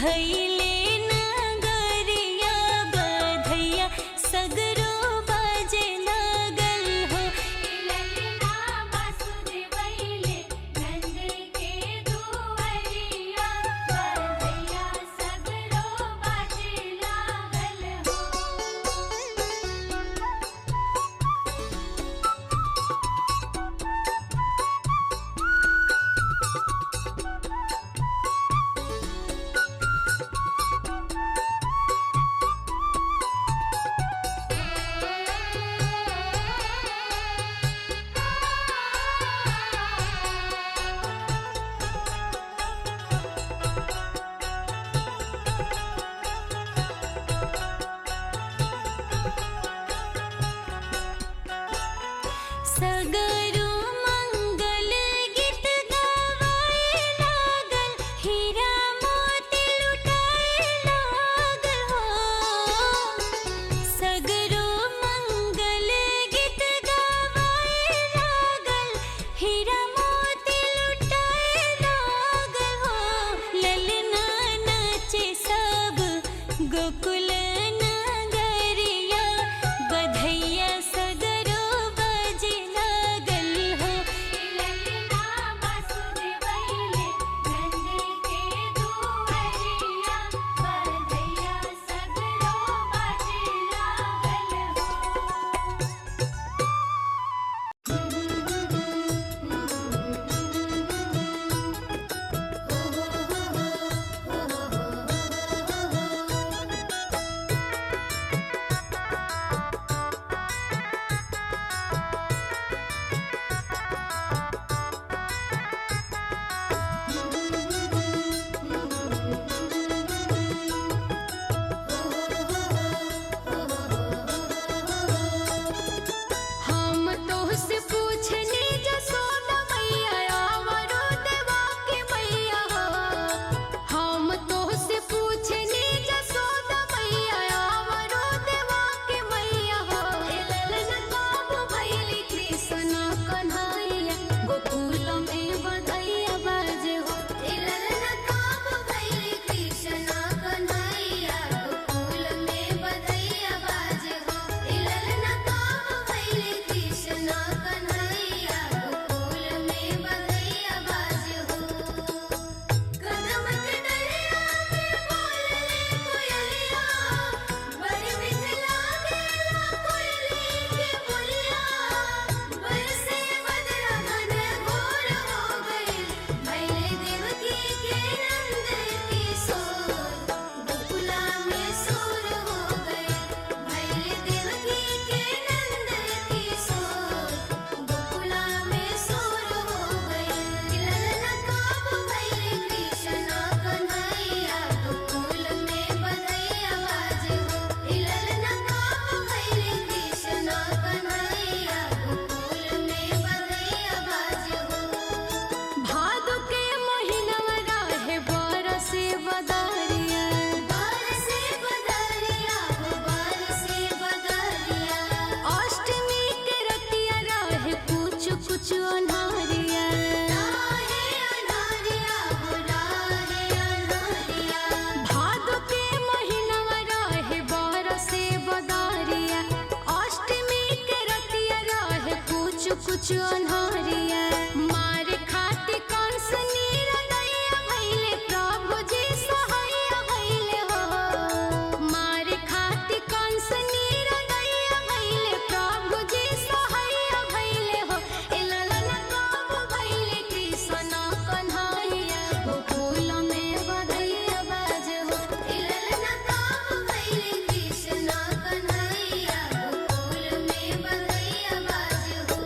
भैले नगरिया बधैया सगरो बाजे लागल हो। ललना वासुदेवैले नंद के दुआरिया बधैया सगरो बाजे लागल हो। सगरो मंगल गीत गावे लागल, हीरा मोती लुटाए लागल हो। सगरो मंगल गीत गावे लागल, हीरा मोती लुटाए लागल हो। ललना नाचे सब गोकुल नगरिया बधैया सगरो बाजे लागल हो। ललना वासुदेवैले नंद के दुआरिया बधैया सगरो बाजे लागल हम तोहसे पूछनी जसोदा मैया आवरो देवा के मैया हो। हम तोहसे पूछनी जसोदा मैया आवरो देवा के मैया हो। ललना काबू भैली कृष्ण कन्हैया गोकुल में बधैया बाजे हो। ललना काबू भैली कृष्ण कन्हैया गोकुल में बधैया बाजे हो। ललना काबू भैली कृष्ण कन्हैया गोकुल में बधैया बाजे हो। कदम के डरिया में बोलले कोयलिया बड़ी मीठ लागेला कोयली के बोलिया। बरसे बदरा घन घोर हो गइल, भैले देवकी के नंद किशोर गोकुला में सोर हो गइल। भैले देवकी के नंद किशोर गोकुला में सोर हो गइल। ललना काबू भैले कृष्ण कन्हैया गोकुल में बधैया बाजे हो। ललना काबू भैले कृष्ण कन्हैया गोकुल में बधैया बाजे हो। भादो के महीनवा रहे बरसे बदरिया, बरसे बदरिया हो बरसे बदरिया। अष्टमी के रतिया रहे कुछ कुछ अन्हारिया। राहे अन्हारिया हो राहे अन्हारिया। भादो के महीनवा रहे बरसे बदरिया, अष्टमी के रतिया रहे कुछ कुछ अन्हारिया। मारे खातिर कंस निरदैया भइले, प्रभु जी सहाय भइले हो। मारे खातिर कंस निरदैया भइले, प्रभु जी सहाय भइले हो। ललना काबू भइले कृष्ण कन्हैया गोकुल में बधैया बाजे हो। ललना काबू भैले कृष्ण कन्हैया गोकुल में बधैया बाजे हो।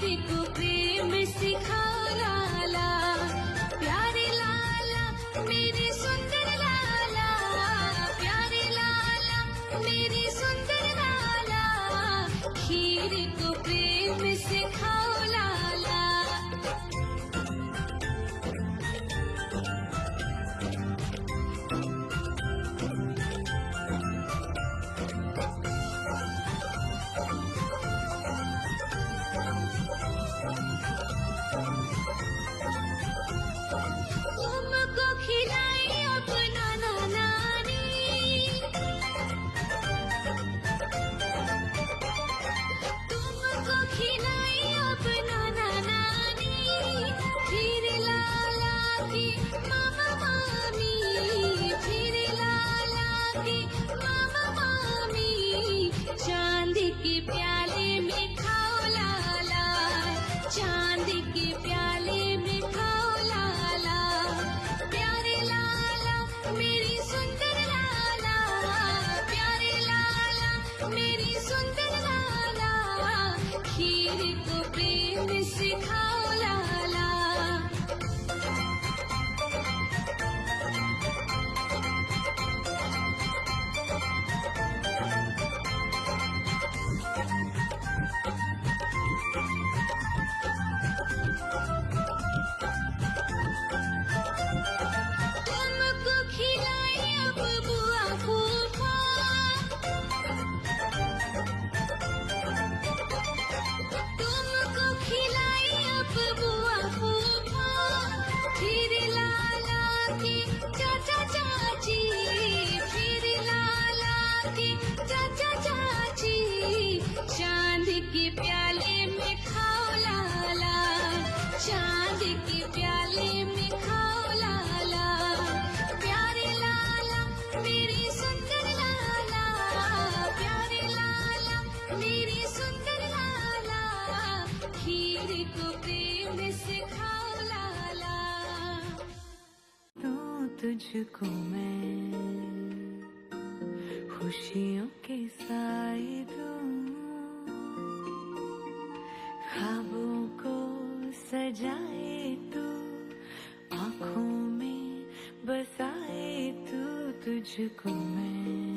खीर को प्रेम सिखाओ लाला, प्यारे लाला मेरे सुंदर लाला, प्यारे लाला मेरे सुंदर लाला, खीर को प्रेम सिखाओ लाला। तुमको खिलाई अपना नानी, तुमको खिलाई अपना नानी, खीर लाला की मामा मामी, खीर लाला की मामा मामी, चांद के प्याले में खाओ लाला, चांद के प्याले में खाओ लाला, प्यारे लाला मेरी सुंदर लाला, प्यारे लाला मेरी सुंदर लाला, खीर को प्रेम सिखाओ लाला। तुमको खिलाई अब बुआ फूफा, तुमको खिलाई अब बुआ फूफा, खीर लाला की चाचा चाची, खीर लाला की चाचा चाची, चांद के प्याले में खाओ लाला, चांद के प्याले में खाओ लाला, प्यारे लाला मेरी सुंदर लाला, प्यारे लाला मेरी सुंदर लाला, खीर को प्रेम सिखाओ लाला। दूं तुझको मैं खुशियों के साए दूं, ख्वाबों को सजाए तू, आँखों में बसाए तू, तुझको मैं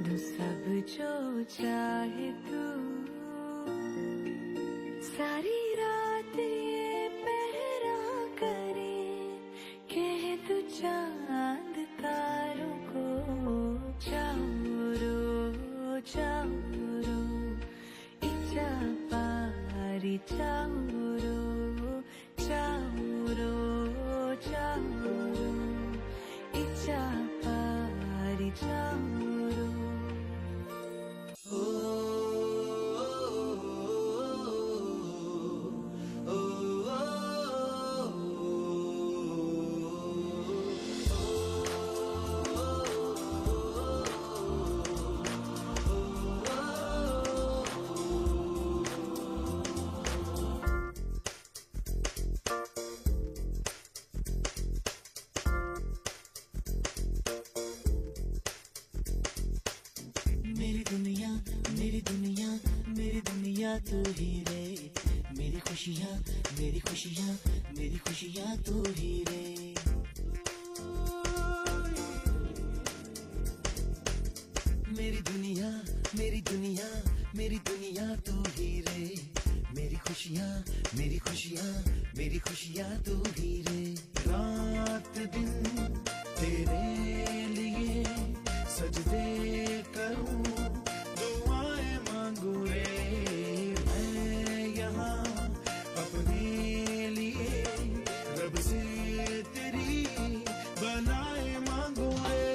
दूं सब जो चाहे तू, सारी रात ये पहरा करे, कह तू चांद तारों को, चाउरो चाउरो इचा पारी, चाउरो चाउरो चाउरो इचा पारी, चाउरो। तू ही रे, मेरी खुशियाँ मेरी खुशियाँ मेरी खुशियाँ तू ही रे। मेरी दुनिया मेरी दुनिया मेरी दुनिया तू ही रे, मेरी खुशियाँ मेरी खुशियाँ मेरी खुशियाँ तू ही रे। रात दिन तेरे लिए सजदे करूँ, दुआएं मांगू रे, मैं यहाँ अपने लिए रब से तेरी बनाए मांगू रे।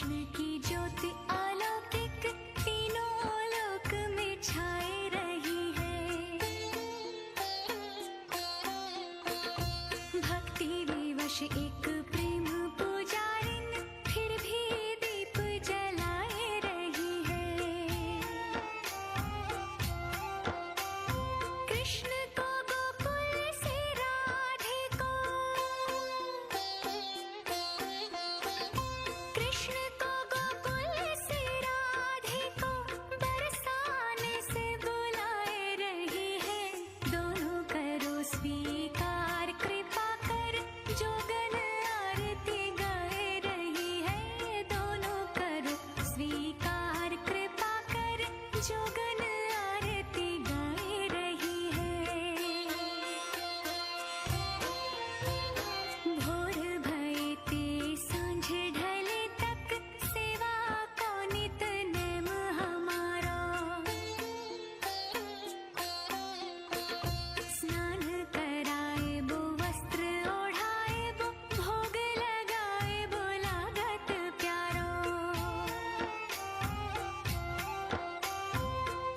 कृष्ण की ज्योति अलौकिक तीनों लोक में छाए रही है। भक्ति विवश एक प्रेम पुजारिन फिर भी दीप जलाए रही है। कृष्ण को गोकुल से राधे को, कृष्ण को गोकुल से राधे को बरसाने से बुलाए रही है। दोनों करो स्वीकार कृपा कर जोगन आरती गाए रही है। दोनों करो स्वीकार कृपा कर जोगन आरती गाए रही है। भोर भये ते सांझ ढले तक सेवा को नित नेम हमारा। स्नान कराए बो वस्त्र ओढ़ाए बो भोग लगाए बो लागत प्यारो।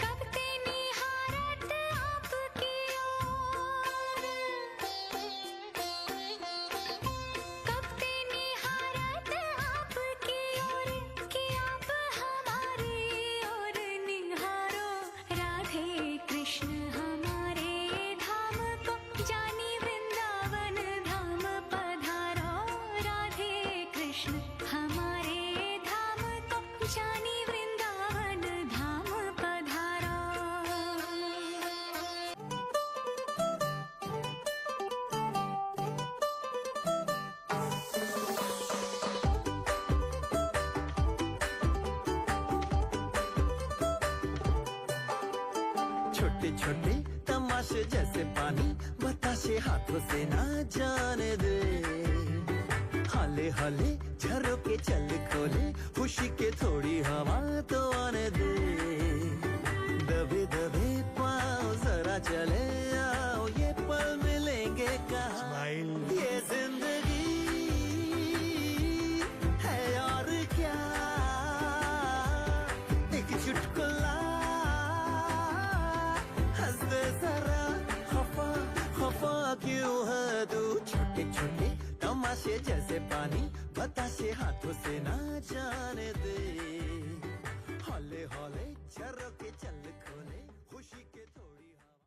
कब ते निहारत आपकी ओर, कब ते निहारत आपकी ओर कि आप हमारी ओर निहारो। राधे कृष्ण हमारे धाम को जानी वृंदावन धाम पधारो। राधे कृष्ण हमारे धाम को जानी वृंदावन धाम पधारो। छोटे छोटे तमाशे जैसे पानी बताशे हाथों से ना जाने दे। हाले हाले झरोके चल खोले खुशी के थोड़ी हवा तो आने दे। दबे दबे पाँव जरा चले आओ ये पल मिलेंगे कहाँ। ये जिंदगी है और क्या, एक चुटकुला हंस दे जरा, खफा खफा क्यों है तू। छोटे छोटे तमाशे जैसे पानी बताशे हाथों से ना जाने दे। हौले हौले झरोके चल खोले